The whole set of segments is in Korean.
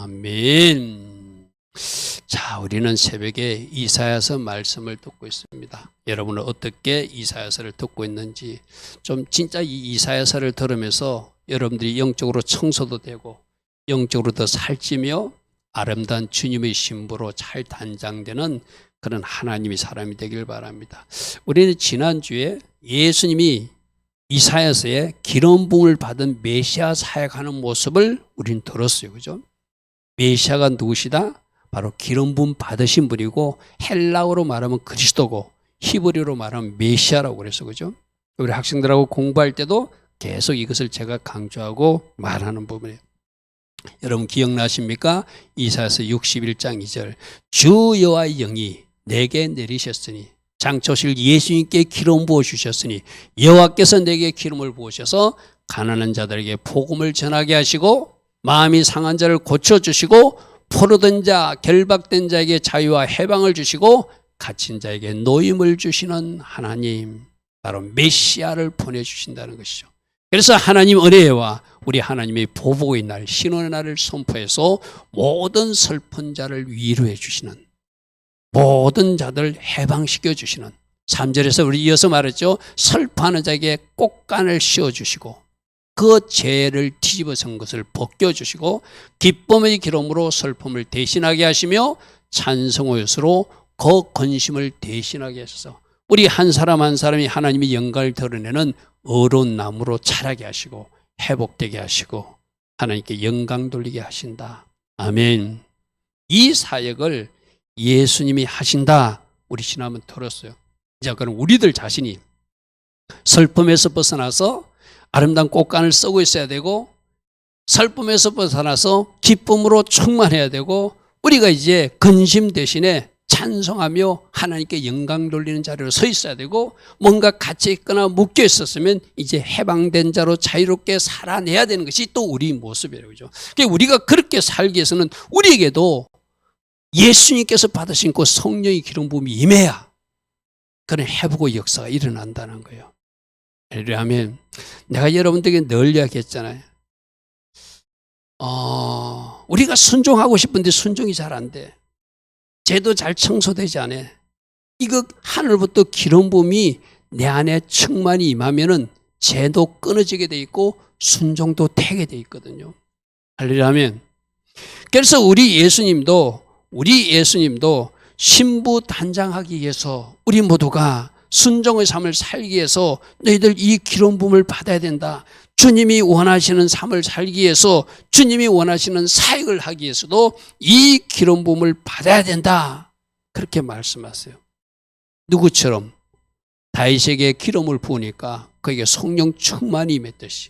아멘. 자, 우리는 새벽에 이사야서 말씀을 듣고 있습니다. 여러분은 어떻게 이사야서를 듣고 있는지 좀 진짜 이 이사야서를 들으면서 여러분들이 영적으로 청소도 되고 영적으로 더 살찌며 아름다운 주님의 신부로 잘 단장되는 그런 하나님의 사람이 되길 바랍니다. 우리는 지난주에 예수님이 이사야서에 기름 부음을 받은 메시아 사역하는 모습을 우리는 들었어요. 그죠? 메시아가 누구시다? 바로 기름 부음 받으신 분이고 헬라어로 말하면 그리스도고 히브리어로 말하면 메시아라고 그랬어. 그죠? 우리 학생들하고 공부할 때도 계속 이것을 제가 강조하고 말하는 부분이에요. 여러분 기억나십니까? 이사야서 61장 2절 주 여호와의 영이 내게 내리셨으니 장초실 예수님께 기름 부어주셨으니 여호와께서 내게 기름을 부으셔서 가난한 자들에게 복음을 전하게 하시고 마음이 상한 자를 고쳐주시고 포로된 자 결박된 자에게 자유와 해방을 주시고 갇힌 자에게 노임을 주시는 하나님, 바로 메시아를 보내주신다는 것이죠. 그래서 하나님 은혜와 우리 하나님의 보복의 날, 신원의 날을 선포해서 모든 슬픈 자를 위로해 주시는, 모든 자들 해방시켜 주시는, 3절에서 우리 이어서 말했죠. 슬퍼하는 자에게 꽃간을 씌워주시고 그 죄를 뒤집어선 것을 벗겨주시고 기쁨의 기름으로 슬픔을 대신하게 하시며 찬송의 옅으로 그 근심을 대신하게 하셔서 우리 한 사람 한 사람이 하나님의 영광을 드러내는 어려운 나무로 자라게 하시고 회복되게 하시고 하나님께 영광 돌리게 하신다. 아멘. 이 사역을 예수님이 하신다. 우리 지난번 들었어요. 이제 그럼 우리들 자신이 슬픔에서 벗어나서 아름다운 꽃간을 쓰고 있어야 되고 슬픔에서 벗어나서 기쁨으로 충만해야 되고 우리가 이제 근심 대신에 찬송하며 하나님께 영광 돌리는 자리로 서 있어야 되고 뭔가 갇혀 있거나 묶여 있었으면 이제 해방된 자로 자유롭게 살아내야 되는 것이 또 우리 모습이에요. 그죠? 그러니까 우리가 그렇게 살기 위해서는 우리에게도 예수님께서 받으신 그 성령의 기름 부음이 임해야 그런 회복의 역사가 일어난다는 거예요. 하면 내가 여러분들에게 늘 이야기했잖아요. 우리가 순종하고 싶은데 순종이 잘 안 돼. 죄도 잘 청소되지 않아. 이거 하늘부터 기름 부음이 내 안에 충만히 임하면은 죄도 끊어지게 돼 있고 순종도 되게 돼 있거든요. 할렐루야면 그래서 우리 예수님도 신부 단장하기 위해서 우리 모두가 순종의 삶을 살기 위해서 너희들 이 기름 부음을 받아야 된다. 주님이 원하시는 삶을 살기 위해서 주님이 원하시는 사역을 하기 위해서도 이 기름 부음을 받아야 된다. 그렇게 말씀하세요. 누구처럼? 다윗에게 기름을 부으니까 그에게 성령 충만이 임했듯이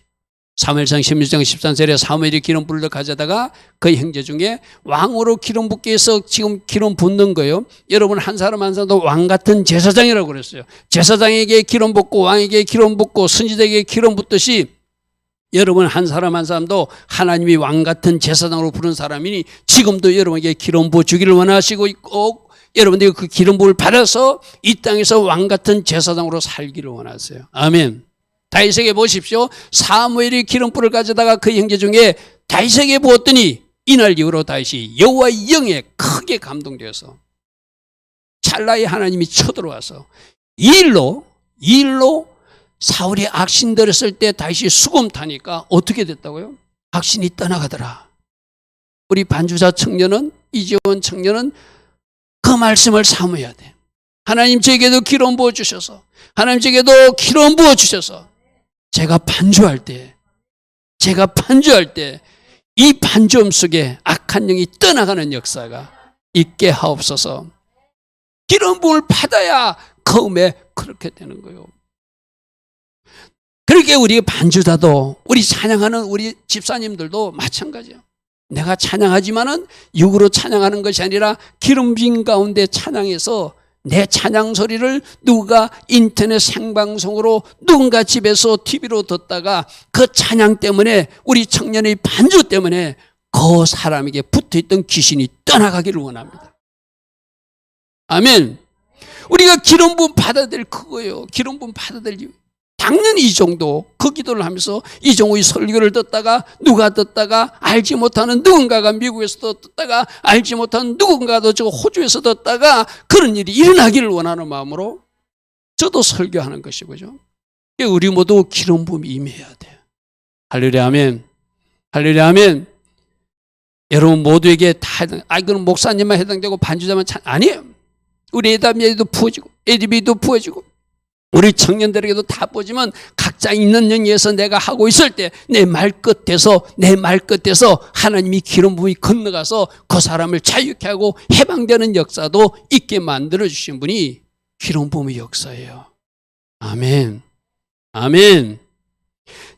사무엘상 16장 13절에 사무엘이 기름 부으러 가져다가 그 형제 중에 왕으로 기름 붓기 위해서 지금 기름 붓는 거예요. 여러분 한 사람 한 사람도 왕 같은 제사장이라고 그랬어요. 제사장에게 기름 붓고 왕에게 기름 붓고 선지자에게 기름 붓듯이 여러분 한 사람 한 사람도 하나님이 왕 같은 제사장으로 부른 사람이니 지금도 여러분에게 기름 부어 주기를 원하시고 있고 여러분들이 그 기름 부음을 받아서 이 땅에서 왕 같은 제사장으로 살기를 원하세요. 아멘. 다윗에게 보십시오. 사무엘이 기름불을 가져다가 그 형제 중에 다윗에게 부었더니 이날 이후로 다윗이 여호와의 영에 크게 감동되어서 찰나에 하나님이 쳐들어와서 이 일로 사울이 악신 들었을 때 다윗이 수금 타니까 어떻게 됐다고요? 악신이 떠나가더라. 우리 반주자 청년은 이지원 청년은 그 말씀을 사모해야 돼. 하나님 저에게도 기름 부어주셔서 하나님 저에게도 기름 부어주셔서 제가 반주할 때 이 반주음 속에 악한 영이 떠나가는 역사가 있게 하옵소서. 기름 부음을 받아야 처음에 그렇게 되는 거예요. 그렇게 우리 반주자도 우리 찬양하는 우리 집사님들도 마찬가지예요. 내가 찬양하지만은 육으로 찬양하는 것이 아니라 기름진 가운데 찬양해서 내 찬양 소리를 누가 인터넷 생방송으로 누군가 집에서 TV로 듣다가 그 찬양 때문에 우리 청년의 반주 때문에 그 사람에게 붙어있던 귀신이 떠나가기를 원합니다. 아멘. 우리가 기름 부음 받아야 될 그거예요. 기름 부음 받아야 될 이유. 당연히 이 정도 그 기도를 하면서 이종우의 설교를 듣다가 누가 듣다가 알지 못하는 누군가가 미국에서 듣다가 알지 못하는 누군가도 저 호주에서 듣다가 그런 일이 일어나기를 원하는 마음으로 저도 설교하는 것이고요. 우리 모두 기름 부음이 임해야 돼요. 할렐루야 아멘. 할렐루야 아멘. 여러분 모두에게 다 이건 목사님만 해당되고 반주자만 아니에요. 우리 에담이도 부어지고 에디비도 부어지고 우리 청년들에게도 다 부어지면 각자 있는 영역에서 내가 하고 있을 때 내 말 끝에서 하나님이 기름 부음이 건너가서 그 사람을 자유케 하고 해방되는 역사도 있게 만들어주신 분이 기름 부음의 역사예요. 아멘. 아멘.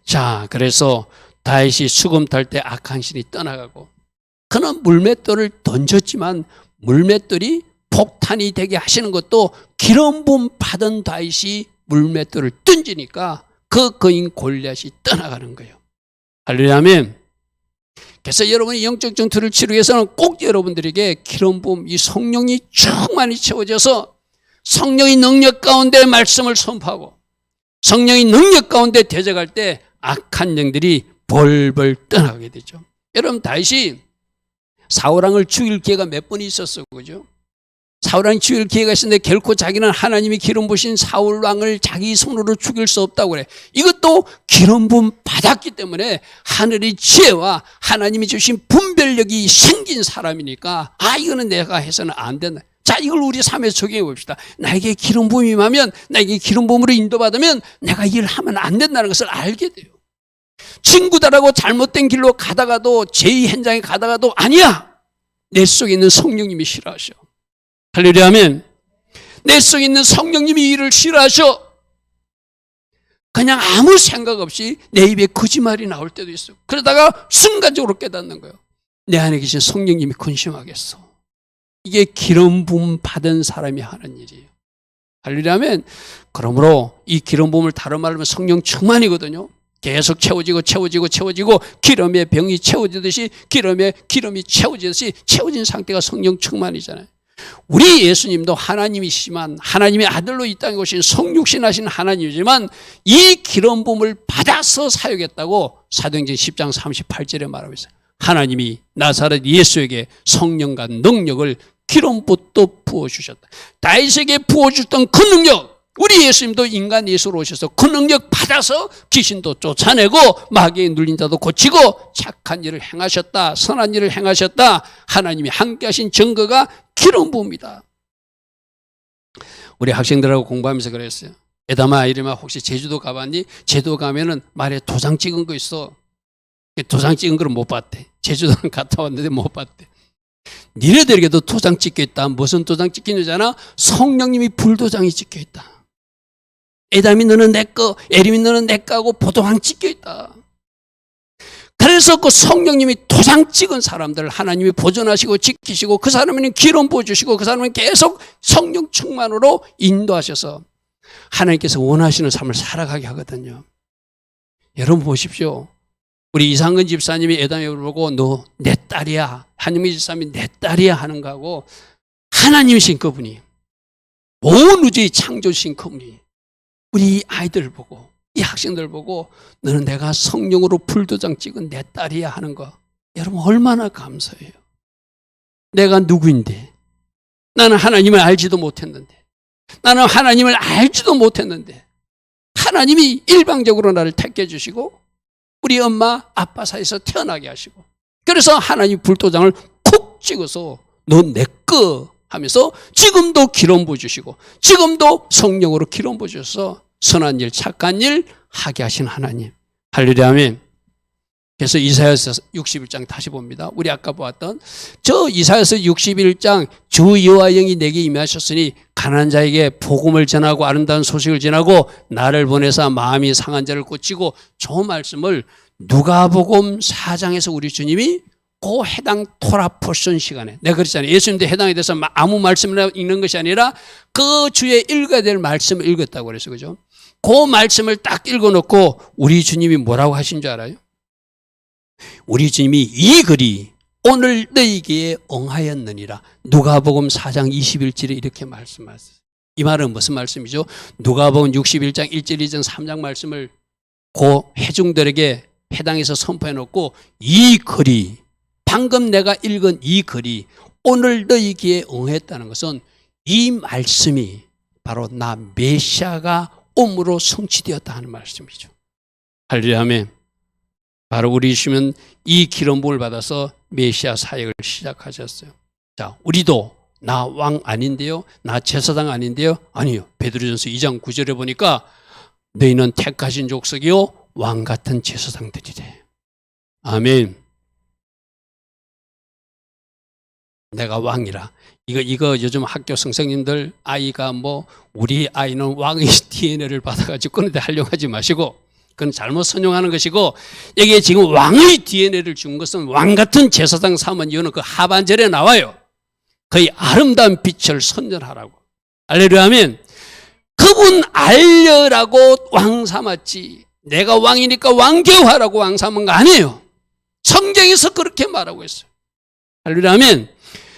자, 그래서 다윗이 수금 탈 때 악한 신이 떠나가고 그는 물맷돌을 던졌지만 물맷돌이 폭탄이 되게 하시는 것도 기름 부음 받은 다윗이 물맷돌을 던지니까 그 거인 골리앗이 떠나가는 거예요. 할렐루야 아멘. 그래서 여러분이 영적 전투를 치르기 위해서는 꼭 여러분들에게 기름 부음 이 성령이 충만히 채워져서 성령의 능력 가운데 말씀을 선포하고 성령의 능력 가운데 대적할 때 악한 영들이 벌벌 떠나게 되죠. 여러분 다윗이 사울왕을 죽일 기회가 몇 번 있었어, 그죠? 사울왕이 죽일 기회가 있었는데 결코 자기는 하나님이 기름 부으신 사울왕을 자기 손으로 죽일 수 없다고 그래. 이것도 기름 부음 받았기 때문에 하늘의 지혜와 하나님이 주신 분별력이 생긴 사람이니까 이거는 내가 해서는 안 된다. 자, 이걸 우리 삶에 적용해 봅시다. 나에게 기름 부음이 임하면, 나에게 기름 부음으로 인도받으면 내가 일을 하면 안 된다는 것을 알게 돼요. 친구들하고 잘못된 길로 가다가도 제2 현장에 가다가도 아니야. 내 속에 있는 성령님이 싫어하셔. 할렐루야 아멘. 내 속에 있는 성령님이 일을 싫어하셔. 그냥 아무 생각 없이 내 입에 거짓말이 나올 때도 있어. 그러다가 순간적으로 깨닫는 거예요. 내 안에 계신 성령님이 근심하겠어. 이게 기름 부음 받은 사람이 하는 일이에요. 할렐루야 아멘. 그러므로 이 기름 부음을 다른 말로 하면 성령 충만이거든요. 계속 채워지고 기름의 병이 채워지듯이 기름이 채워지듯이 채워진 상태가 성령 충만이잖아요. 우리 예수님도 하나님이시지만 하나님의 아들로 이 땅에 오신 성육신하신 하나님이지만 이 기름 부음을 받아서 사역했다고 사도행전 10장 38절에 말하고 있어요. 하나님이 나사렛 예수에게 성령과 능력을 기름부터 부어주셨다. 다윗에게 부어주셨던 그 능력, 우리 예수님도 인간 예수로 오셔서 그 능력 받아서 귀신도 쫓아내고 마귀에 눌린 자도 고치고 착한 일을 행하셨다. 선한 일을 행하셨다. 하나님이 함께 하신 증거가 기름 부음이다. 우리 학생들하고 공부하면서 그랬어요. 에다마 이름아 혹시 제주도 가봤니? 제주도 가면은 말에 도장 찍은 거 있어. 도장 찍은 걸 못 봤대. 제주도는 갔다 왔는데 못 봤대. 니네들에게도 도장 찍혀 있다. 무슨 도장 찍힌 거잖아? 성령님이 불도장이 찍혀 있다. 에담이 너는 내 거, 에림이 너는 내 거하고 보도장 찍혀 있다. 그래서 그 성령님이 도장 찍은 사람들을 하나님이 보존하시고 지키시고 그 사람은 기름 부어주시고 그 사람은 계속 성령 충만으로 인도하셔서 하나님께서 원하시는 삶을 살아가게 하거든요. 여러분 보십시오. 우리 이상근 집사님이 에담을 보고 너 내 딸이야. 한영미 집사님이 내 딸이야 하는 거하고 하나님이신 그분이 온 우주의 창조신 그분이 우리 아이들 보고 이 학생들 보고 너는 내가 성령으로 불도장 찍은 내 딸이야 하는 거 여러분 얼마나 감사해요. 내가 누구인데 나는 하나님을 알지도 못했는데 나는 하나님을 알지도 못했는데 하나님이 일방적으로 나를 택해 주시고 우리 엄마 아빠 사이에서 태어나게 하시고 그래서 하나님 불도장을 콕 찍어서 너 내 거 하면서 지금도 기름 부어주시고 지금도 성령으로 기름 부어주셔서 선한 일 착한 일 하게 하신 하나님. 할렐루야 아멘. 그래서 이사야서 61장 다시 봅니다. 우리 아까 보았던 저 이사야서 61장 주 여호와 영이 내게 임하셨으니 가난한 자에게 복음을 전하고 아름다운 소식을 전하고 나를 보내사 마음이 상한 자를 고치고 저 말씀을 누가복음 4장에서 우리 주님이 그 해당 토라 포션 시간에 내가 그랬잖아요. 예수님도 해당에 대해서 아무 말씀을 읽는 것이 아니라 그 주에 읽어야 될 말씀을 읽었다고 그랬어요. 그죠? 그 말씀을 딱 읽어놓고 우리 주님이 뭐라고 하신 줄 알아요? 우리 주님이 이 글이 오늘 너희에게 응하였느니라. 누가복음 4장 21절에 이렇게 말씀하셨어요. 이 말은 무슨 말씀이죠? 누가복음 61장 1절 2절 3장 말씀을 고 회중들에게 해당해서 선포해 놓고 이 글이 방금 내가 읽은 이 글이 오늘 너희 귀에 응했다는 것은 이 말씀이 바로 나 메시아가 옴으로 성취되었다 하는 말씀이죠. 할렐루야 아멘. 바로 우리 주시면 이 기름 부음을 받아서 메시아 사역을 시작하셨어요. 자, 우리도 나 왕 아닌데요? 나 제사장 아닌데요? 아니요. 베드로전서 2장 9절에 보니까 너희는 택하신 족속이요 왕 같은 제사장들이래. 아멘. 내가 왕이라. 이거 요즘 학교 선생님들 아이가 우리 아이는 왕의 DNA를 받아가지고 그런데 활용하지 마시고 그건 잘못 선용하는 것이고 여기에 지금 왕의 DNA를 준 것은 왕 같은 제사장 삼은 이유는 그 하반절에 나와요. 그의 아름다운 빛을 선전하라고. 할렐루야 아멘. 그분 알려라고 왕 삼았지. 내가 왕이니까 왕교하라고 왕 삼은 거 아니에요. 성경에서 그렇게 말하고 있어요. 할렐루야 아멘.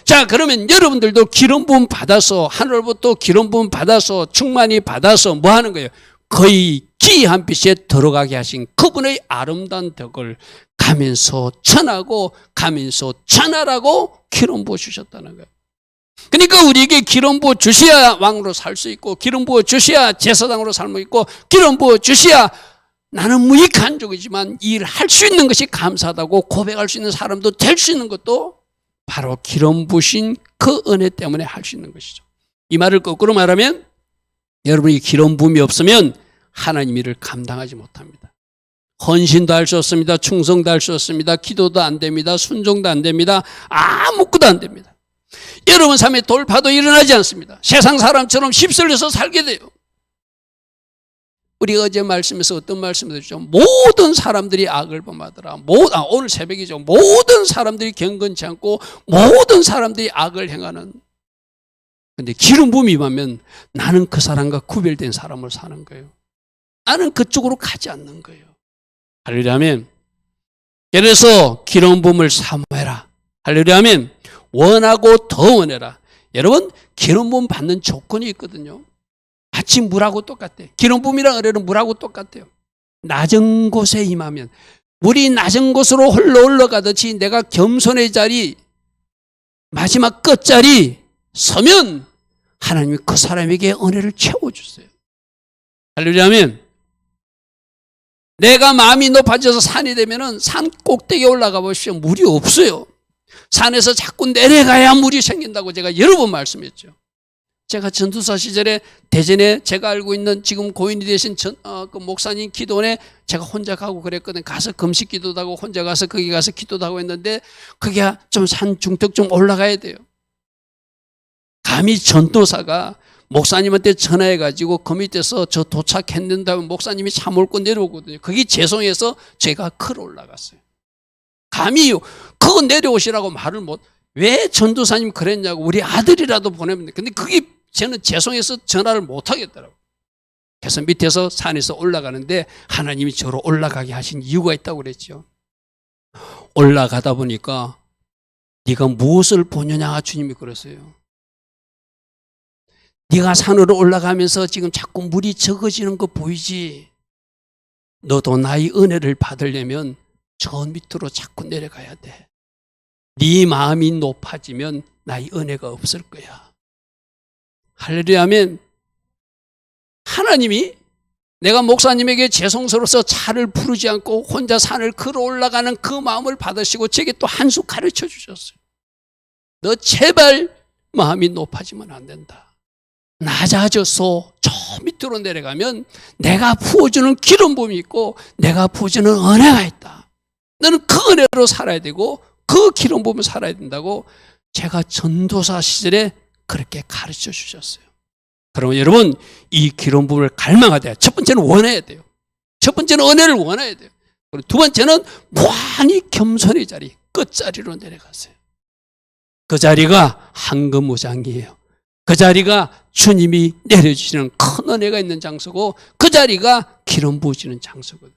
자, 그러면 여러분들도 기름 부음 받아서 하늘로부터 기름 부음 받아서 충만히 받아서 뭐 하는 거예요? 거의 기이한 빛에 들어가게 하신 그분의 아름다운 덕을 가면서 전하고 가면서 전하라고 기름 부어 주셨다는 거예요. 그러니까 우리에게 기름 부어 주셔야 왕으로 살 수 있고 기름 부어 주셔야 제사장으로 살고 있고 기름 부어 주셔야 나는 무익한 종이지만 일을 할 수 있는 것이 감사하다고 고백할 수 있는 사람도 될 수 있는 것도 바로 기름 부으신 그 은혜 때문에 할 수 있는 것이죠. 이 말을 거꾸로 말하면 여러분이 기름 부음이 없으면 하나님 일을 감당하지 못합니다. 헌신도 할 수 없습니다. 충성도 할 수 없습니다. 기도도 안 됩니다. 순종도 안 됩니다. 아무것도 안 됩니다. 여러분 삶에 돌파도 일어나지 않습니다. 세상 사람처럼 휩쓸려서 살게 돼요. 우리가 어제 말씀에서 어떤 말씀을 드렸죠? 모든 사람들이 악을 범하더라. 오늘 새벽이죠. 모든 사람들이 경건치 않고 모든 사람들이 악을 행하는. 근데 기름 부음이 임하면 나는 그 사람과 구별된 사람을 사는 거예요. 나는 그쪽으로 가지 않는 거예요. 할렐루야 아멘. 그래서 기름 부음을 사모해라. 할렐루야 아멘. 원하고 더 원해라. 여러분 기름 부음 받는 조건이 있거든요. 마치 물하고 똑같아요. 기름 부음이랑 은혜는 물하고 똑같아요. 낮은 곳에 임하면 물이 낮은 곳으로 홀로 올라가듯이 내가 겸손의 자리 마지막 끝자리 서면 하나님이 그 사람에게 은혜를 채워주세요. 할렐루야 아멘. 내가 마음이 높아져서 산이 되면은 산 꼭대기에 올라가 보십시오. 물이 없어요. 산에서 자꾸 내려가야 물이 생긴다고 제가 여러 번 말씀했죠. 제가 전도사 시절에 대전에 제가 알고 있는 지금 고인이 되신 그 목사님 기도원에 제가 혼자 가고 그랬거든요. 가서 금식 기도도 하고 혼자 가서 거기 가서 기도도 하고 했는데 그게 좀 산 중턱 좀 올라가야 돼요. 감히 전도사가 목사님한테 전화해가지고 그 밑에서 저 도착했는다면 목사님이 차 몰고 내려오거든요. 그게 죄송해서 제가 걸어 올라갔어요. 감히 그거 내려오시라고 말을 왜 전도사님 그랬냐고 우리 아들이라도 보내면 돼. 근데 그게 저는 죄송해서 전화를 못 하겠더라고요. 그래서 밑에서 산에서 올라가는데 하나님이 저로 올라가게 하신 이유가 있다고 그랬죠. 올라가다 보니까 네가 무엇을 보느냐 주님이 그랬어요. 네가 산으로 올라가면서 지금 자꾸 물이 적어지는 거 보이지? 너도 나의 은혜를 받으려면 저 밑으로 자꾸 내려가야 돼. 네 마음이 높아지면 나의 은혜가 없을 거야. 할렐루야 아멘. 하나님이 내가 목사님에게 죄송스러워서 차를 부르지 않고 혼자 산을 걸어 올라가는 그 마음을 받으시고 제게 또 한 수 가르쳐 주셨어요. 너 제발 마음이 높아지면 안 된다. 낮아져서 저 밑으로 내려가면 내가 부어주는 기름 부음이 있고 내가 부어주는 은혜가 있다. 너는 그 은혜로 살아야 되고 그 기름 부음을 살아야 된다고 제가 전도사 시절에 그렇게 가르쳐 주셨어요. 그러면 여러분 이 기름 부음을 갈망하되 첫 번째는 원해야 돼요. 첫 번째는 은혜를 원해야 돼요. 그리고 두 번째는 무한히 겸손의 자리 끝자리로 내려가세요. 그 자리가 황금무장이에요. 그 자리가 주님이 내려주시는 큰 은혜가 있는 장소고 그 자리가 기름 부으시는 장소거든요.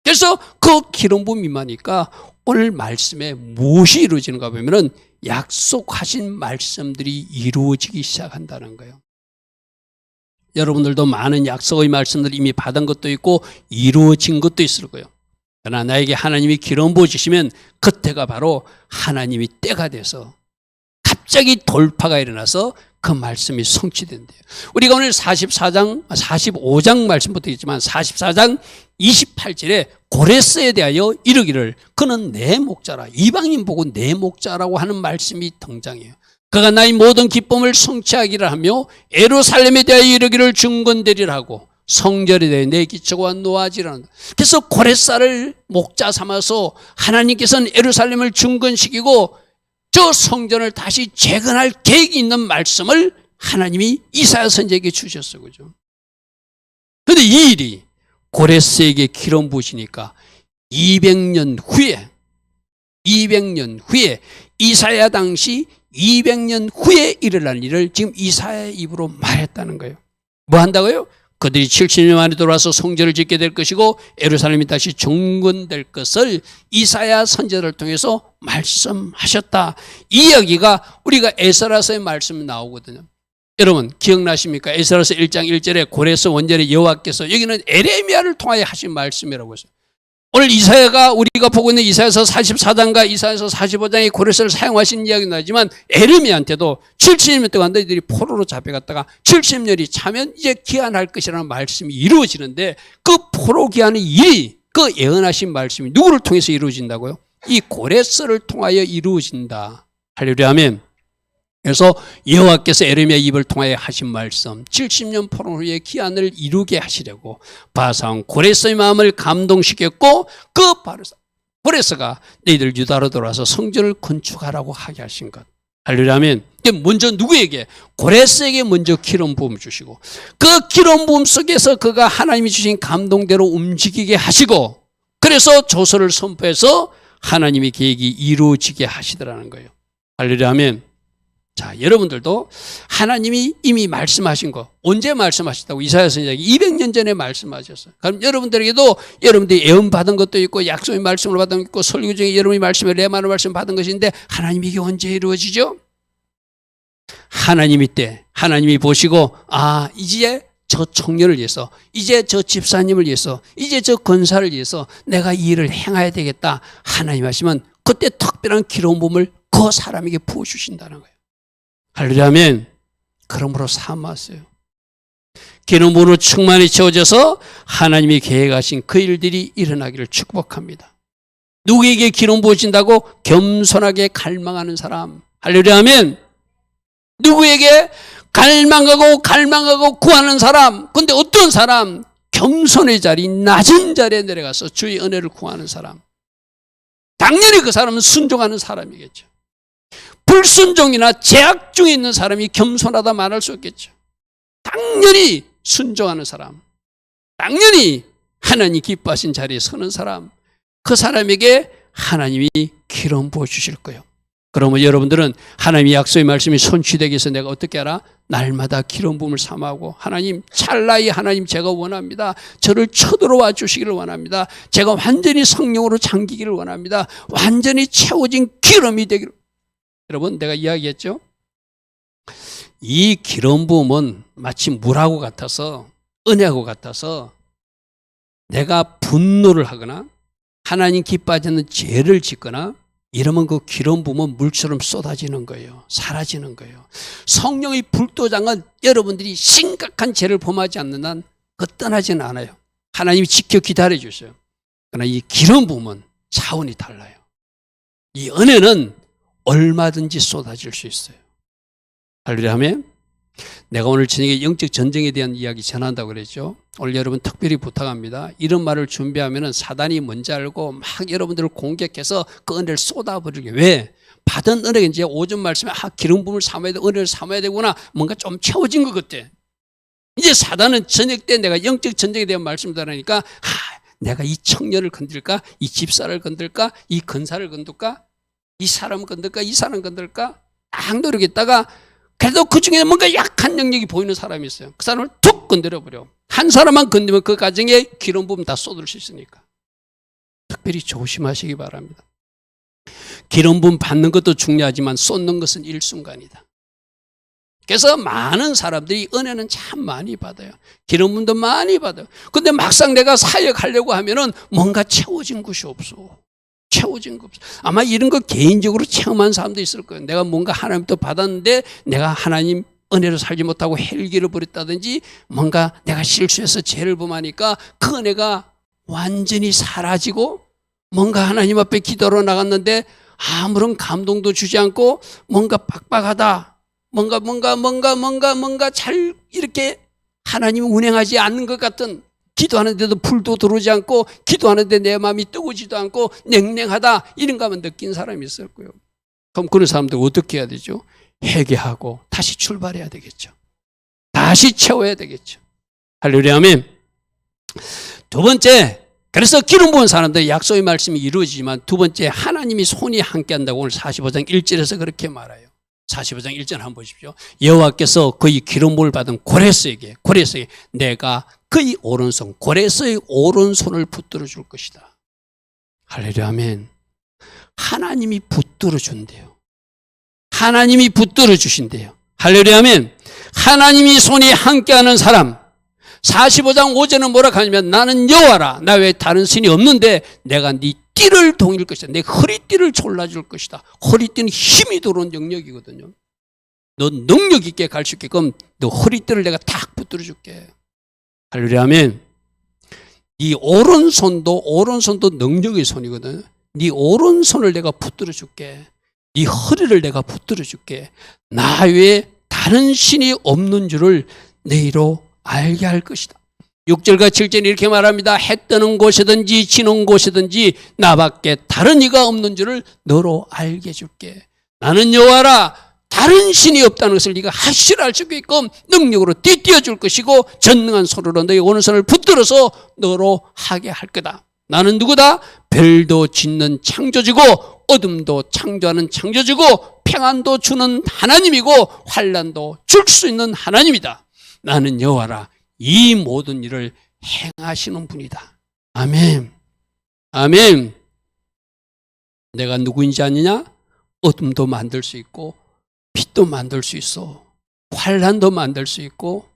그래서 그 기름 부음이 임하니까 오늘 말씀에 무엇이 이루어지는가 보면은 약속하신 말씀들이 이루어지기 시작한다는 거예요. 여러분들도 많은 약속의 말씀들을 이미 받은 것도 있고 이루어진 것도 있을 거예요. 그러나 나에게 하나님이 기름 부어주시면 그때가 바로 하나님이 때가 돼서 갑자기 돌파가 일어나서 그 말씀이 성취된대요. 우리가 오늘 45장 말씀부터 있지만 44장 28절에 고레스에 대하여 이르기를 그는 내 목자라, 이방인 보고 내 목자라고 하는 말씀이 등장해요. 그가 나의 모든 기쁨을 성취하기를 하며 예루살렘에 대하여 이르기를 중건되리라 하고 성전에 대해 내 기초가 놓아지라. 그래서 고레스를 목자 삼아서 하나님께서는 예루살렘을 중건시키고 저 성전을 다시 재건할 계획이 있는 말씀을 하나님이 이사야 선지자에게 주셨어요. 그죠? 그런데 이 일이 고레스에게 기름 부으시니까 200년 후에 이사야 당시 200년 후에 일어날 일을 지금 이사야의 입으로 말했다는 거예요. 뭐 한다고요? 그들이 70년 만에 돌아와서 성전을 짓게 될 것이고 예루살렘이 다시 중건될 것을 이사야 선지자를 통해서 말씀하셨다. 이 이야기가 우리가 에스라서의 말씀이 나오거든요. 여러분 기억나십니까? 에스라서 1장 1절에 고레스 원전의 여호와께서, 여기는 에레미야를 통하여 하신 말씀이라고 했어요. 오늘 이사야가 우리가 보고 있는 이사야서 44장과 이사야서 45장의 고레스를 사용하신 이야기는 나지만 에레미야한테도 70년 동안 너희들이 포로로 잡혀갔다가 70년이 차면 이제 귀환할 것이라는 말씀이 이루어지는데 그 포로 귀환의 일이, 그 예언하신 말씀이 누구를 통해서 이루어진다고요? 이 고레스를 통하여 이루어진다. 할렐루야 아멘. 그래서 여호와께서 에레미야 입을 통하여 하신 말씀, 70년 포로 후에 기한을 이루게 하시려고 바사온 고레스의 마음을 감동시켰고 그 고레스가 너희들 유다로 돌아와서 성전을 건축하라고 하게 하신 것. 할렐루야 아멘. 먼저 누구에게? 고레스에게 먼저 기름 부음 주시고 그 기름 부음 속에서 그가 하나님이 주신 감동대로 움직이게 하시고 그래서 조서를 선포해서 하나님의 계획이 이루어지게 하시더라는 거예요. 할렐루야 아멘. 자, 여러분들도 하나님이 이미 말씀하신 거, 언제 말씀하셨다고? 이사야 선지자에게 200년 전에 말씀하셨어요. 그럼 여러분들에게도 여러분들이 예언 받은 것도 있고 약속의 말씀을 받은 것도 있고 설교 중에 여러분이 말씀을 레마노 말씀 받은 것인데 하나님이 이게 언제 이루어지죠? 하나님이 때, 하나님이 보시고 이제 저 청년을 위해서, 이제 저 집사님을 위해서, 이제 저 권사를 위해서 내가 이 일을 행해야 되겠다. 하나님 하시면 그때 특별한 기름 부음을 그 사람에게 부어주신다는 거예요. 할렐루야 아멘. 그러므로 삼았어요. 기름 부음으로 충만히 채워져서 하나님이 계획하신 그 일들이 일어나기를 축복합니다. 누구에게 기름 부어진다고? 겸손하게 갈망하는 사람. 할렐루야 아멘. 누구에게? 갈망하고 구하는 사람. 근데 어떤 사람? 겸손의 자리, 낮은 자리에 내려가서 주의 은혜를 구하는 사람. 당연히 그 사람은 순종하는 사람이겠죠. 불순종이나 제약 중에 있는 사람이 겸손하다 말할 수 없겠죠. 당연히 순종하는 사람, 당연히 하나님 기뻐하신 자리에 서는 사람, 그 사람에게 하나님이 기름 부어주실 거예요. 그러면 여러분들은 하나님의 약속의 말씀이 성취되기 위해서 내가 어떻게 하라? 날마다 기름 부음을 삼하고 하나님 찰나에 하나님 제가 원합니다. 저를 쳐들어와 주시기를 원합니다. 제가 완전히 성령으로 잠기기를 원합니다. 완전히 채워진 기름이 되기를. 여러분 내가 이야기했죠? 이 기름 부음은 마치 물하고 같아서, 은혜하고 같아서 내가 분노를 하거나 하나님 기뻐하지 않는 죄를 짓거나 이러면 그 기름 부음은 물처럼 쏟아지는 거예요. 사라지는 거예요. 성령의 불도장은 여러분들이 심각한 죄를 범하지 않는 한 그 떠나지는 않아요. 하나님이 지켜 기다려 주셔요. 그러나 이 기름 부음은 차원이 달라요. 이 은혜는 얼마든지 쏟아질 수 있어요. 할렐루야 아멘. 내가 오늘 저녁에 영적 전쟁에 대한 이야기 전한다고 그랬죠. 오늘 여러분 특별히 부탁합니다. 이런 말을 준비하면 사단이 뭔지 알고 막 여러분들을 공격해서 그 은혜를 쏟아버리게. 왜? 받은 은혜가 이제 오전 말씀에 기름 부음을 삼아야 돼, 은혜를 삼아야 되구나, 뭔가 좀 채워진 것 같아. 이제 사단은 저녁 때 내가 영적 전쟁에 대한 말씀을 하니까 내가 이 청년을 건들까, 이 집사를 건들까, 이 건사를 건들까, 이 사람을 건들까, 이 사람을 건들까 딱 노력했다가 그래도 그 중에 뭔가 약한 영역이 보이는 사람이 있어요. 그 사람을 툭 건드려버려. 한 사람만 건드리면 그 가정에 기름 부음 다 쏟을 수 있으니까 특별히 조심하시기 바랍니다. 기름 부음 받는 것도 중요하지만 쏟는 것은 일순간이다. 그래서 많은 사람들이 은혜는 참 많이 받아요. 기름 부음도 많이 받아요. 근데 막상 내가 사역하려고 하면은 뭔가 채워진 것이 없어. 채워진 것 없어. 아마 이런 거 개인적으로 체험한 사람도 있을 거예요. 내가 뭔가 하나님부터 받았는데 내가 하나님 은혜로 살지 못하고 헬기를 버렸다든지 뭔가 내가 실수해서 죄를 범하니까 그 은혜가 완전히 사라지고 뭔가 하나님 앞에 기도로 나갔는데 아무런 감동도 주지 않고 뭔가 빡빡하다. 뭔가 잘 이렇게 하나님이 운행하지 않는 것 같은, 기도하는데도 불도 들어오지 않고 기도하는데 내 마음이 뜨거지도 않고 냉랭하다, 이런 거 하면 느낀 사람이 있을 거예요. 그럼 그런 사람들 어떻게 해야 되죠? 회개하고 다시 출발해야 되겠죠. 다시 채워야 되겠죠. 할렐루야, 아멘. 두 번째, 그래서 기름 부은 사람들 약속의 말씀이 이루어지지만 두 번째, 하나님이 손이 함께한다고 오늘 45장 1절에서 그렇게 말해요. 45장 1절 한번 보십시오. 여호와께서 그의 기름 부음을 받은 고레스에게 내가 그의 오른손, 고레스의 오른손을 붙들어 줄 것이다. 할렐루야, 아멘. 하나님이 붙들어 준대요. 하나님이 붙들어 주신대요. 할렐루야, 아멘. 하나님이 손이 함께하는 사람, 45장 5절은 뭐라 하냐면 나는 여호와라, 나 외에 다른 신이 없는데 내가 네 띠를 동일 것이다. 내 허리띠를 졸라줄 것이다. 허리띠는 힘이 들어온 영역이거든요. 너 능력 있게 갈 수 있게끔 너 허리띠를 내가 탁 붙들어 줄게. 할렐루야, 아멘. 네 오른손도 능력의 손이거든. 네 오른손을 내가 붙들어 줄게. 네 허리를 내가 붙들어 줄게. 나 외에 다른 신이 없는 줄을 너희로 알게 할 것이다. 6절과 7절은 이렇게 말합니다. 해 뜨는 곳이든지 지는 곳이든지 나밖에 다른 이가 없는 줄을 너로 알게 해줄게. 나는 여호와라, 다른 신이 없다는 것을 네가 확실히 알 수 있게끔 능력으로 띠띠어줄 것이고 전능한 손으로 너희 오른손을 붙들어서 너로 하게 할 거다. 나는 누구다? 별도 짓는 창조주고 어둠도 창조하는 창조주고 평안도 주는 하나님이고 환난도 줄 수 있는 하나님이다. 나는 여호와라, 이 모든 일을 행하시는 분이다. 아멘. 아멘. 내가 누구인지 아느냐? 어둠도 만들 수 있고 빛도 만들 수 있어. 환난도 만들 수 있고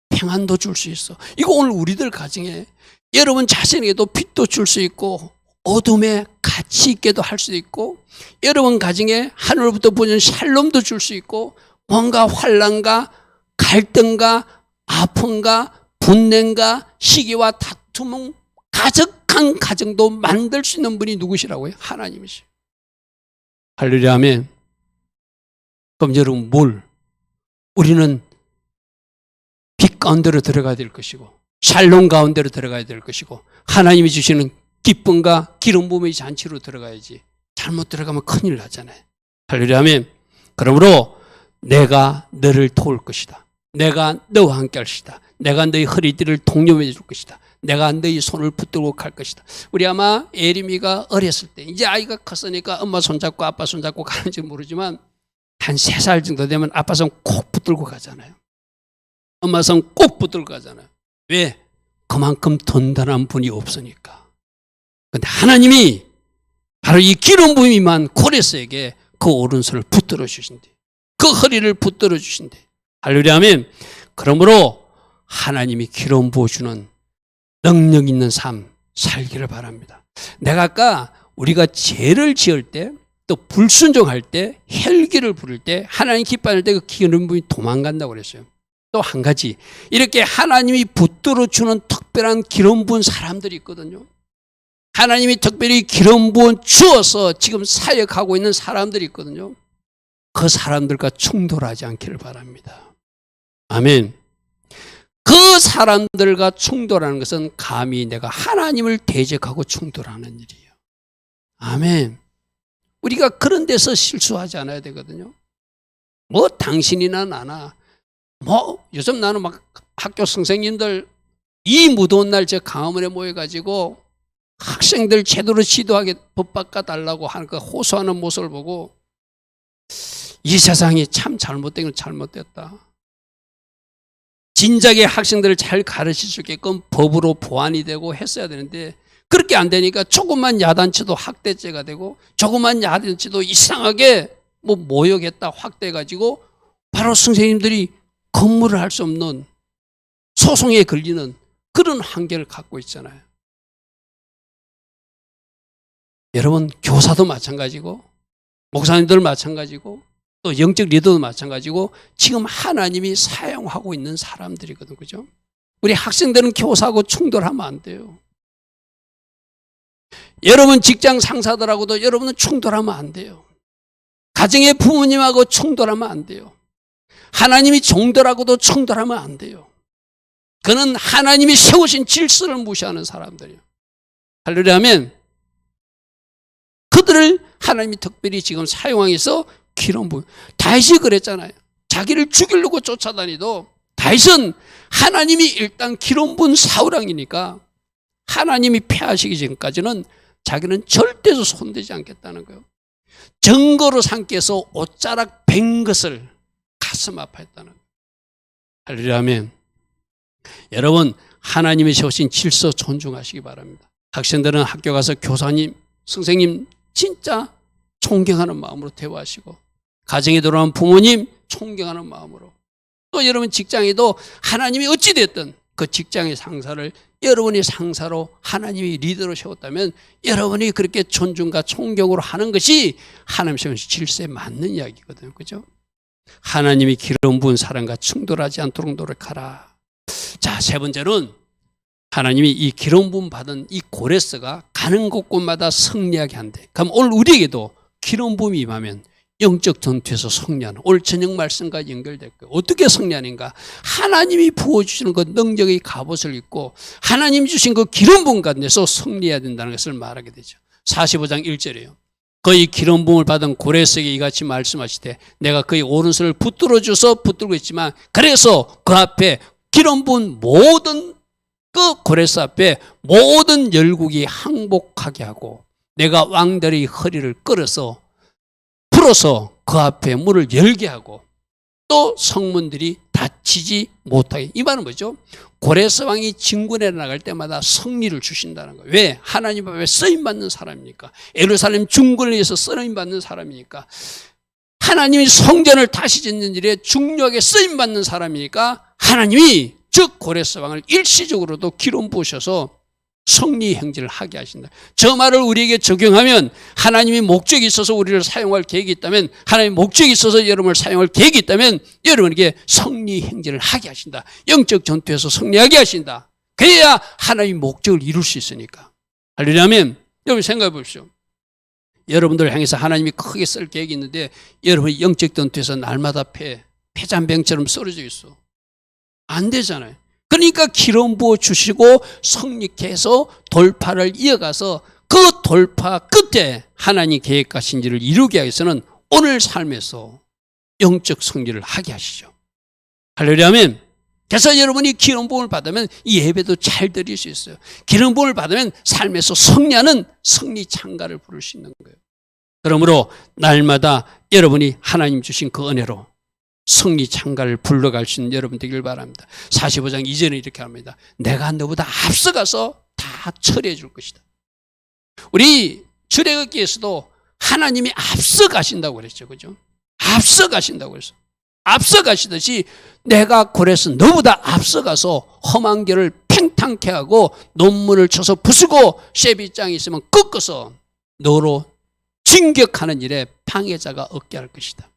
평안도 줄 수 있어. 이거 오늘 우리들 가정에 여러분 자신에게도 빛도 줄 수 있고 어둠에 가치 있게도 할 수도 있고 여러분 가정에 하늘로부터 보는 샬롬도 줄 수 있고 뭔가 환난과 갈등과 아픔과 분냉과 시기와 다툼은 가득한 가정도 만들 수 있는 분이 누구시라고요? 하나님이시죠. 할렐루야, 아멘. 그럼 여러분 우리는 빛 가운데로 들어가야 될 것이고 샬롬 가운데로 들어가야 될 것이고 하나님이 주시는 기쁨과 기름 부음의 잔치로 들어가야지. 잘못 들어가면 큰일 나잖아요. 할렐루야, 아멘. 그러므로 내가 너를 도울 것이다. 내가 너와 함께 할 것이다. 내가 너희 허리띠를 동요해 줄 것이다. 내가 너희 손을 붙들고 갈 것이다. 우리 아마 예림이가 어렸을 때, 이제 아이가 컸으니까 엄마 손잡고 아빠 손잡고 가는지 모르지만 한 3살 정도 되면 아빠 손 꼭 붙들고 가잖아요. 엄마 손 꼭 붙들고 가잖아요. 왜? 그만큼 든든한 분이 없으니까. 그런데 하나님이 바로 이 기름 부음이 임한 고레스에게 그 오른손을 붙들어 주신대. 그 허리를 붙들어 주신대. 할렐루야, 아멘. 그러므로 하나님이 기름 부어주는 능력 있는 삶 살기를 바랍니다. 내가 아까 우리가 죄를 지을 때 또 불순종할 때 헬기를 부를 때 하나님 기뻐할 때 그 기름 부음이 도망간다고 그랬어요. 또 한 가지, 이렇게 하나님이 붙들어 주는 특별한 기름 부은 사람들이 있거든요. 하나님이 특별히 기름 부어 주어서 지금 사역하고 있는 사람들이 있거든요. 그 사람들과 충돌하지 않기를 바랍니다. 아멘. 그 사람들과 충돌하는 것은 감히 내가 하나님을 대적하고 충돌하는 일이에요. 아멘. 우리가 그런 데서 실수하지 않아야 되거든요. 뭐 당신이나 나나 요즘 나는 막 학교 선생님들 이 무더운 날 저 강화문에 모여가지고 학생들 제대로 지도하게 법 바꿔달라고 하는 그 호소하는 모습을 보고 이 세상이 참 잘못된 건 잘못됐다. 진작에 학생들을 잘 가르칠 수 있게끔 법으로 보완이 되고 했어야 되는데 그렇게 안 되니까 조금만 야단쳐도 학대죄가 되고 조금만 야단쳐도 이상하게 모욕했다 확대해가지고 바로 선생님들이 근무를 할 수 없는 소송에 걸리는 그런 한계를 갖고 있잖아요. 여러분, 교사도 마찬가지고 목사님들 마찬가지고 또 영적 리더도 마찬가지고 지금 하나님이 사용하고 있는 사람들이거든요. 그죠? 우리 학생들은 교사하고 충돌하면 안 돼요. 여러분 직장 상사들하고도 여러분은 충돌하면 안 돼요. 가정의 부모님하고 충돌하면 안 돼요. 하나님이 종들하고도 충돌하면 안 돼요. 그는 하나님이 세우신 질서를 무시하는 사람들이에요. 할렐루야 하면 그들을 하나님이 특별히 지금 사용하셔서 기름 부음. 다윗이 그랬잖아요. 자기를 죽이려고 쫓아다니도 다윗은 하나님이 일단 기름 부은 사울왕이니까 하나님이 패하시기 전까지는 자기는 절대로 손대지 않겠다는 거예요. 증거로 삼께서 옷자락 벤 것을 가슴 아파했다는 거예요. 할렐루야 하면 여러분 하나님이 세우신 질서 존중하시기 바랍니다. 학생들은 학교 가서 교사님, 선생님 진짜 존경하는 마음으로 대화하시고 가정에 들어온 부모님 존경하는 마음으로 또 여러분 직장에도 하나님이 어찌됐든 그 직장의 상사를 여러분이 상사로 하나님이 리더로 세웠다면 여러분이 그렇게 존중과 존경으로 하는 것이 하나님 세우신 질서에 맞는 이야기거든요. 그죠? 하나님이 기름 부은 사람과 충돌하지 않도록 노력하라. 자, 세 번째는 하나님이 이 기름 부음 받은 이 고레스가 가는 곳곳마다 승리하게 한대. 그럼 오늘 우리에게도 기름 부음이 임하면 영적 전투에서 승리하는 오늘 저녁 말씀과 연결될 거예요. 어떻게 승리하는가? 하나님이 부어주시는 그 능력의 갑옷을 입고 하나님이 주신 그 기름 부음 가운데서 승리해야 된다는 것을 말하게 되죠. 45장 1절이에요. 그의 기름 부음을 받은 고레스에게 이같이 말씀하시되 내가 그의 오른손을 붙들어 줘서 붙들고 있지만 그래서 그 앞에 기름 부은 모든 그 고레스 앞에 모든 열국이 항복하게 하고 내가 왕들의 허리를 끌어서 풀어서 그 앞에 문을 열게 하고 또 성문들이 닫히지 못하게. 이 말은 뭐죠? 고레스 왕이 진군에 나갈 때마다 승리를 주신다는 거예요. 왜? 하나님 앞에 쓰임받는 사람이니까. 예루살렘 중군을 위해서 쓰임받는 사람이니까. 하나님이 성전을 다시 짓는 일에 중요하게 쓰임받는 사람이니까 하나님이 즉 고레스 왕을 일시적으로도 기름 부으셔서 승리 행진을 하게 하신다. 저 말을 우리에게 적용하면 하나님이 목적이 있어서 우리를 사용할 계획이 있다면 하나님의 목적이 있어서 여러분을 사용할 계획이 있다면 여러분에게 승리 행진을 하게 하신다. 영적 전투에서 승리하게 하신다. 그래야 하나님의 목적을 이룰 수 있으니까. 하려면 여러분 생각해 보십시오. 여러분들 향해서 하나님이 크게 쓸 계획이 있는데 여러분이 영적 전투에서 날마다 패잔병처럼 쓰러져 있어. 안 되잖아요. 그러니까 기름 부어 주시고 성립케 해서 돌파를 이어가서 그 돌파 끝에 하나님 계획하신 일을 이루게 하기 위해서는 오늘 삶에서 영적 승리를 하게 하시죠. 할렐루야 아멘. 그래서 여러분이 기름 부음을 받으면 이 예배도 잘 드릴 수 있어요. 기름 부음을 받으면 삶에서 승리하는 승리 찬가를 부를 수 있는 거예요. 그러므로 날마다 여러분이 하나님 주신 그 은혜로 승리 찬가를 불러갈 수 있는 여러분 되길 바랍니다. 45장 이전에 이렇게 합니다. 내가 너보다 앞서가서 다 처리해 줄 것이다. 우리 출애굽기에서도 하나님이 앞서가신다고 그랬죠. 그죠? 앞서가신다고 그랬어. 앞서가시듯이 내가 고레스 너보다 앞서가서 험한 길을 팽탕케 하고 논문을 쳐서 부수고 쇠빗장이 있으면 꺾어서 너로 진격하는 일에 방해자가 없게 할 것이다.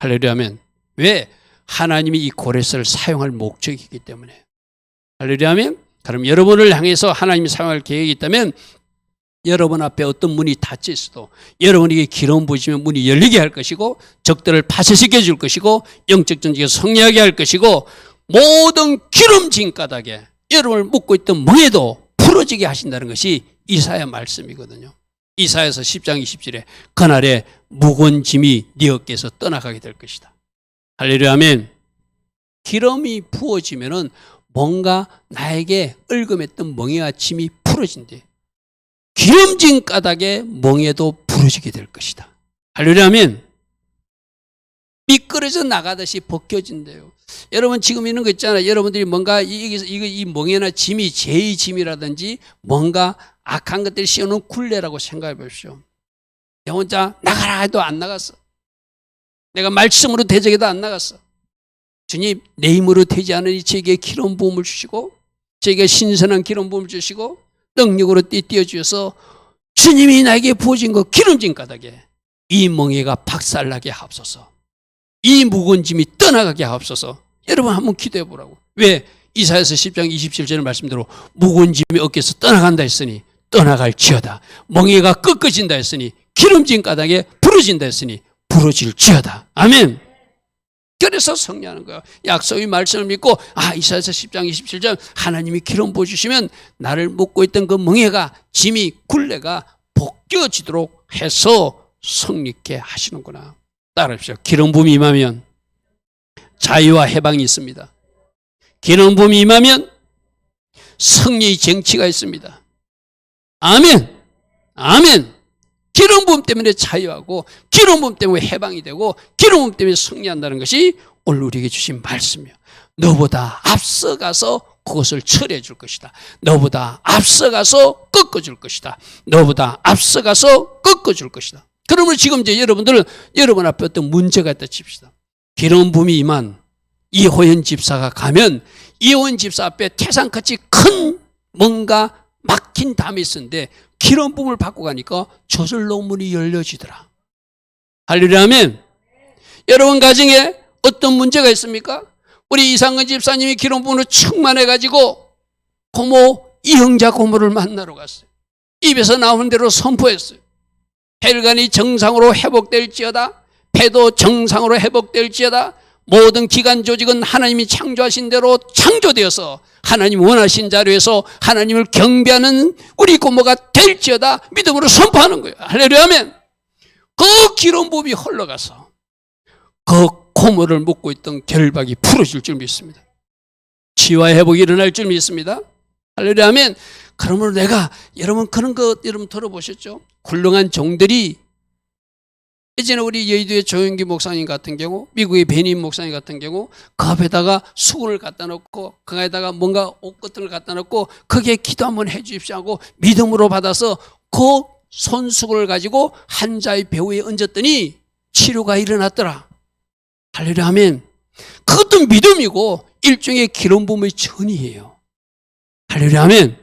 할렐루야 아멘. 왜? 하나님이 이 고레스를 사용할 목적이기 때문에. 할렐루야 아멘. 그럼 여러분을 향해서 하나님이 사용할 계획이 있다면 여러분 앞에 어떤 문이 닫혀 있어도 여러분에게 기름 부으시면 문이 열리게 할 것이고 적들을 파쇄시켜 줄 것이고 영적 전쟁에서 승리하게 할 것이고 모든 기름진 까닭에 여러분을 묶고 있던 멍에도 풀어지게 하신다는 것이 이사야 말씀이거든요. 이사야서 10장 20절에 그날에 무거운 짐이 네 어깨에서 떠나가게 될 것이다. 할렐루야 아멘. 기름이 부어지면은 뭔가 나에게 얽음했던 멍에와 짐이 풀어진대. 기름진 까닭에 멍에도 부러지게 될 것이다. 할렐루야 아멘. 미끄러져 나가듯이 벗겨진대요. 여러분 지금 있는 거 있잖아요. 여러분들이 뭔가 이 멍에나 짐이 죄의 짐이라든지 뭔가 악한 것들이 씌우는 굴레라고 생각해 보십시오. 내 혼자 나가라 해도 안 나갔어. 내가 말씀으로 대적에도 안 나갔어. 주님, 내 힘으로 되지 않으니 제게 기름 부음을 주시고 제게 신선한 기름 부음을 주시고 능력으로 띄워 주셔서 주님이 나에게 부어진 거 기름진 까닭에 이 멍에가 박살나게 하옵소서. 이 무거운 짐이 떠나가게 하옵소서. 여러분 한번 기도해 보라고. 왜? 이사야서 10장 27절의 말씀대로 무거운 짐이 어깨에서 떠나간다 했으니 떠나갈지어다. 멍에가 꺾어진다 했으니 기름진 까닭에 부러진다 했으니 부러질지어다. 아멘. 그래서 승리하는 거예요. 약속의 말씀을 믿고 이사야서 10장 27절 하나님이 기름 부어주시면 나를 묶고 있던 그 멍에가 짐이 굴레가 벗겨지도록 해서 승리케 하시는구나. 따라합시다. 기름 부음이 임하면 자유와 해방이 있습니다. 기름 부음이 임하면 승리의 정치가 있습니다. 아멘. 아멘. 기름 부음 때문에 자유하고 기름 부음 때문에 해방이 되고 기름 부음 때문에 승리한다는 것이 오늘 우리에게 주신 말씀이에요. 너보다 앞서가서 그것을 처리해 줄 것이다. 너보다 앞서가서 꺾어줄 것이다. 너보다 앞서가서 꺾어줄 것이다. 그러면 지금 이제 여러분 앞에 어떤 문제가 있다 칩시다. 기름 부음이 임한 이호연 집사가 가면 이호연 집사 앞에 태산같이 큰 뭔가 막힌 담이 있었는데 기름 부음을 받고 가니까 저절로 문이 열려지더라. 할렐루야. 아멘. 여러분 가정에 어떤 문제가 있습니까? 우리 이상근 집사님이 기름 부음으로 충만해가지고 고모 이형자 고모를 만나러 갔어요. 입에서 나오는 대로 선포했어요. 혈관이 정상으로 회복될지어다. 폐도 정상으로 회복될지어다. 모든 기관 조직은 하나님이 창조하신 대로 창조되어서 하나님 원하신 자리에서 하나님을 경배하는 우리 고모가 될지어다. 믿음으로 선포하는 거예요. 할렐루야. 아멘. 그 기름 부음이 흘러가서 그 고모를 묶고 있던 결박이 풀어질 줄 믿습니다. 치유와 회복이 일어날 줄 믿습니다. 할렐루야. 아멘. 그러므로 여러분 그런 거 여러분 들어보셨죠? 훌륭한 종들이 예전에 우리 여의도의 조영기 목사님 같은 경우, 미국의 베닌 목사님 같은 경우 그 앞에다가 수건을 갖다 놓고 그 안에다가 뭔가 옷 같은 걸 갖다 놓고 거기에 기도 한번 해 주십시오 하고 믿음으로 받아서 그 손수건을 가지고 환자의 배후에 얹었더니 치료가 일어났더라. 할렐루야. 아멘. 그것도 믿음이고 일종의 기름 부음의 전이에요. 할렐루야. 아멘.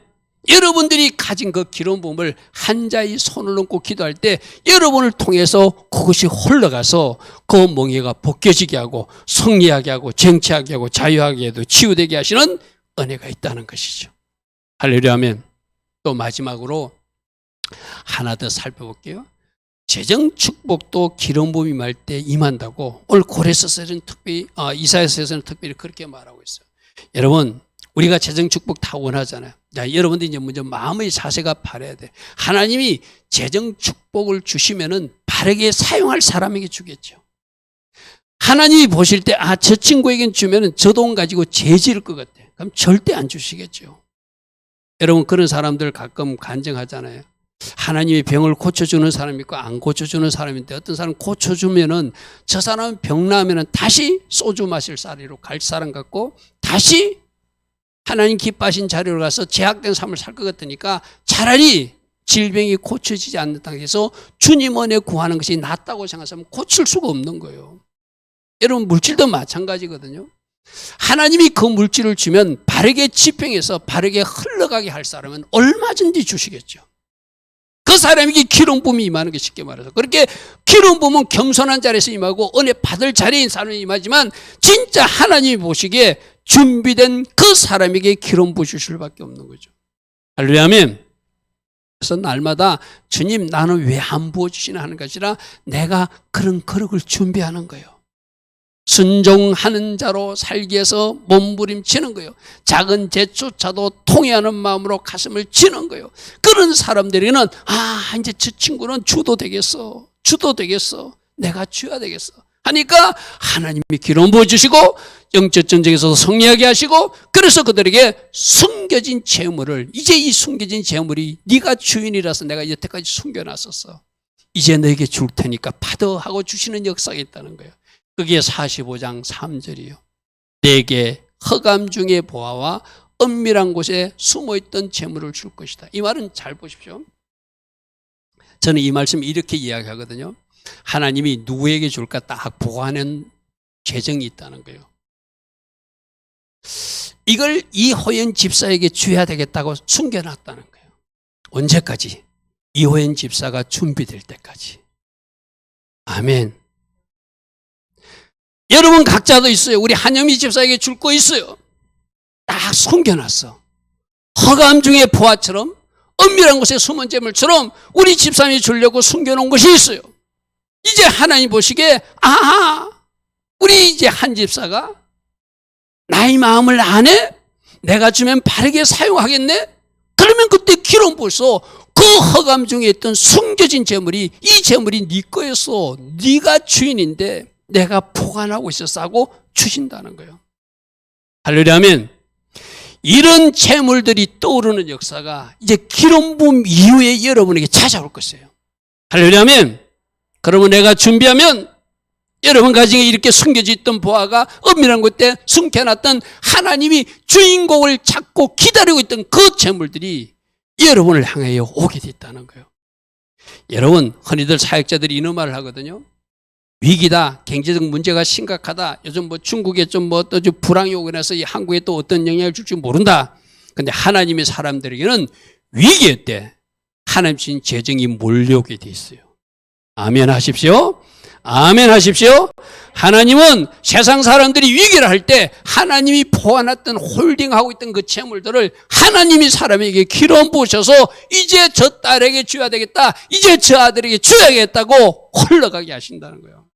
여러분들이 가진 그 기름 부음을 환자의 손을 얹고 기도할 때 여러분을 통해서 그것이 흘러가서 그 멍에가 벗겨지게 하고 승리하게 하고 정치하게 하고 자유하게 해도 치유되게 하시는 은혜가 있다는 것이죠. 할렐루야. 아멘. 또 마지막으로 하나 더 살펴볼게요. 재정 축복도 기름 부음이 임할 때 임한다고 오늘 고레서서는 특별히 이사야서에서는 특별히 그렇게 말하고 있어요. 여러분 우리가 재정 축복 다 원하잖아요. 자, 여러분들이 이제 먼저 마음의 자세가 바래야 돼. 하나님이 재정 축복을 주시면은 바르게 사용할 사람에게 주겠죠. 하나님이 보실 때 저 친구에겐 주면은 저 돈 가지고 죄지을 것 같아. 그럼 절대 안 주시겠죠. 여러분 그런 사람들 가끔 간증하잖아요. 하나님이 병을 고쳐주는 사람이 있고 안 고쳐주는 사람인데 어떤 사람 고쳐주면은 저 사람은 병 나면은 다시 소주 마실 사리로 갈 사람 같고 다시 하나님 기뻐하신 자리로 가서 제약된 삶을 살 것 같으니까 차라리 질병이 고쳐지지 않는다 해서 주님 은혜 구하는 것이 낫다고 생각하면 고칠 수가 없는 거예요. 여러분 물질도 마찬가지거든요. 하나님이 그 물질을 주면 바르게 집행해서 바르게 흘러가게 할 사람은 얼마든지 주시겠죠. 그 사람에게 기름 부음이 임하는 게 쉽게 말해서 그렇게 기름 부음은 겸손한 자리에서 임하고 은혜 받을 자리인 사람이 임하지만 진짜 하나님이 보시기에 준비된 그 사람에게 기름 부으실 수밖에 없는 거죠. 할렐루야. 아멘. 그래서 날마다 주님 나는 왜 안 부어주시나 하는 것이라 내가 그런 거룩을 준비하는 거예요. 순종하는 자로 살기 위해서 몸부림치는 거예요. 작은 죄조차도 통회하는 마음으로 가슴을 치는 거예요. 그런 사람들에게는 이제 저 친구는 주도 되겠어. 내가 주야 되겠어. 하니까 하나님이 기름 부어주시고 영적 전쟁에서도 승리하게 하시고 그래서 그들에게 숨겨진 재물을 이제 이 숨겨진 재물이 네가 주인이라서 내가 여태까지 숨겨놨었어. 이제 너에게 줄 테니까 받아 하고 주시는 역사가 있다는 거예요. 그게 45장 3절이요. 내게 흑암 중의 보화와 은밀한 곳에 숨어있던 재물을 줄 것이다. 이 말은 잘 보십시오. 저는 이 말씀 이렇게 이야기하거든요. 하나님이 누구에게 줄까 딱 보고하는 계정이 있다는 거예요. 이걸 이호연 집사에게 줘야 되겠다고 숨겨놨다는 거예요. 언제까지? 이호연 집사가 준비될 때까지. 아멘. 여러분 각자도 있어요. 우리 한여미 집사에게 줄 거 있어요. 딱 숨겨놨어. 허감 중에 보화처럼 은밀한 곳에 숨은 재물처럼 우리 집사님이 주려고 숨겨놓은 것이 있어요. 이제 하나님 보시기에 아하, 우리 이제 한 집사가 나의 마음을 아네? 내가 주면 바르게 사용하겠네? 그러면 그때 기름 부어서 그 허감 중에 있던 숨겨진 재물이, 이 재물이 네 거였어. 네가 주인인데 내가 보관하고 있었어 하고 주신다는 거예요. 할렐루야 아멘. 이런 재물들이 떠오르는 역사가 이제 기름 부음 이후에 여러분에게 찾아올 것이에요. 할렐루야 아멘. 그러면 내가 준비하면 여러분 가정에 이렇게 숨겨져 있던 보화가 은밀한 곳에 숨겨놨던 하나님이 주인공을 찾고 기다리고 있던 그 재물들이 여러분을 향하여 오게 됐다는 거예요. 여러분, 흔히들 사역자들이 이런 말을 하거든요. 위기다, 경제적 문제가 심각하다, 요즘 뭐 중국에 좀 또 불황이 오고 나서 이 한국에 또 어떤 영향을 줄지 모른다. 근데 하나님의 사람들에게는 위기의 때 하나님 주신 재정이 몰려오게 돼 있어요. 아멘 하십시오. 아멘 하십시오. 하나님은 세상 사람들이 위기를 할 때 하나님이 보관했던 홀딩하고 있던 그 재물들을 하나님이 사람에게 기름 부으셔서 이제 저 딸에게 줘야 되겠다, 이제 저 아들에게 줘야겠다고 흘러가게 하신다는 거예요.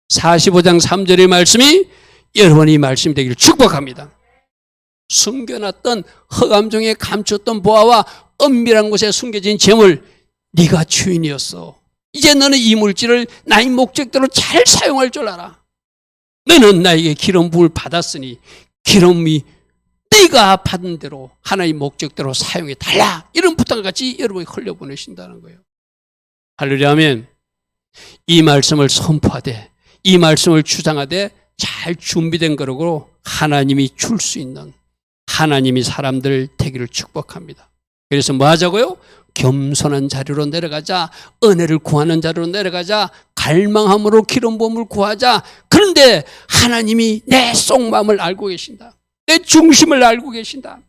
45장 3절의 말씀이 여러분이 말씀이 되기를 축복합니다. 숨겨놨던 허감 중에 감췄던 보화와 은밀한 곳에 숨겨진 재물, 네가 주인이었어. 이제 너는 이 물질을 나의 목적대로 잘 사용할 줄 알아. 너는 나에게 기름 부을 받았으니 기름이 네가 받은 대로 하나의 목적대로 사용해 달라. 이런 부탁을 같이 여러분이 흘려보내신다는 거예요. 할렐루야 아멘. 이 말씀을 선포하되, 이 말씀을 주장하되 잘 준비된 거로 하나님이 줄 수 있는 하나님이 사람들 되기를 축복합니다. 그래서 뭐 하자고요? 겸손한 자리로 내려가자. 은혜를 구하는 자리로 내려가자. 갈망함으로 기름 부음을 구하자. 그런데 하나님이 내 속마음을 알고 계신다. 내 중심을 알고 계신다.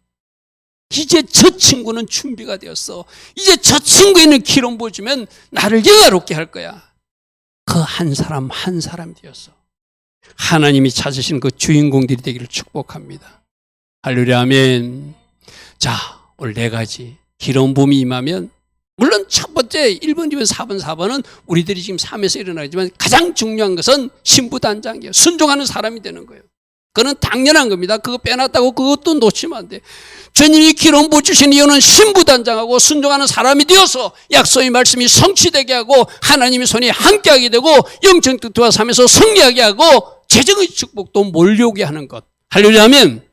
이제 저 친구는 준비가 되었어. 이제 저 친구에는 기름 부어주면 나를 영화롭게 할 거야. 그 한 사람 한 사람 되었어. 하나님이 찾으신 그 주인공들이 되기를 축복합니다. 할렐루야 아멘. 자, 오늘 4가지 기름 부음이 임하면, 물론 첫 번째 1번, 2번, 4번, 4번은 우리들이 지금 삶에서 일어나지만 가장 중요한 것은 신부단장이에요. 순종하는 사람이 되는 거예요. 그건 당연한 겁니다. 그거 빼놨다고 그것도 놓치면 안 돼. 주님이 기름 부어주신 이유는 신부단장하고 순종하는 사람이 되어서 약속의 말씀이 성취되게 하고 하나님의 손이 함께하게 되고 영적 뜻과 삶에서 승리하게 하고 재정의 축복도 몰려오게 하는 것. 할렐루야 아멘.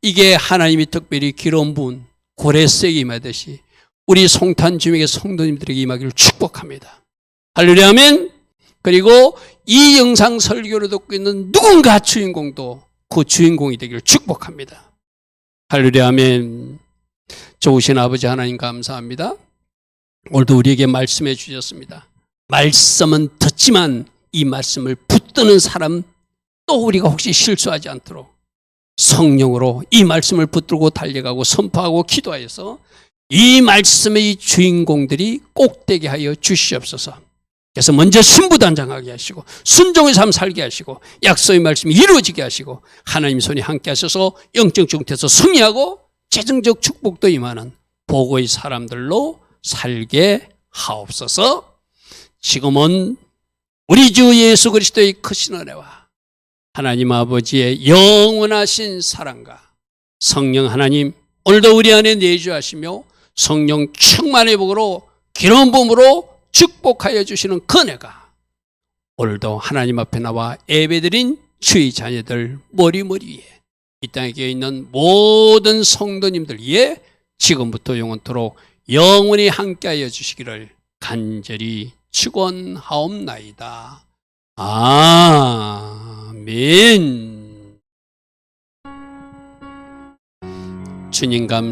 이게 하나님이 특별히 기름 부은 고레스에게 임하듯이 우리 송탄 주민의 성도님들에게 임하기를 축복합니다. 할렐루야 아멘. 그리고 이 영상 설교를 듣고 있는 누군가 주인공도 그 주인공이 되기를 축복합니다. 할렐루야 아멘. 좋으신 아버지 하나님 감사합니다. 오늘도 우리에게 말씀해 주셨습니다. 말씀은 듣지만 이 말씀을 붙드는 사람, 또 우리가 혹시 실수하지 않도록 성령으로 이 말씀을 붙들고 달려가고 선포하고 기도하여서 이 말씀의 주인공들이 꼭 되게 하여 주시옵소서. 그래서 먼저 신부단장하게 하시고 순종의 삶 살게 하시고 약속의 말씀이 이루어지게 하시고 하나님 손이 함께 하셔서 영적 중태에서 승리하고 재정적 축복도 임하는 복의 사람들로 살게 하옵소서. 지금은 우리 주 예수 그리스도의 크신 은혜와 하나님 아버지의 영원하신 사랑과 성령 하나님 오늘도 우리 안에 내주하시며 성령 충만의 복으로 기름 부음으로 축복하여 주시는 그네가 오늘도 하나님 앞에 나와 예배드린 주의 자녀들 머리머리 위에 이 땅에 계어 있는 모든 성도님들 위에 지금부터 영원토록 영원히 함께하여 주시기를 간절히 축원하옵나이다. 아멘. 주님 감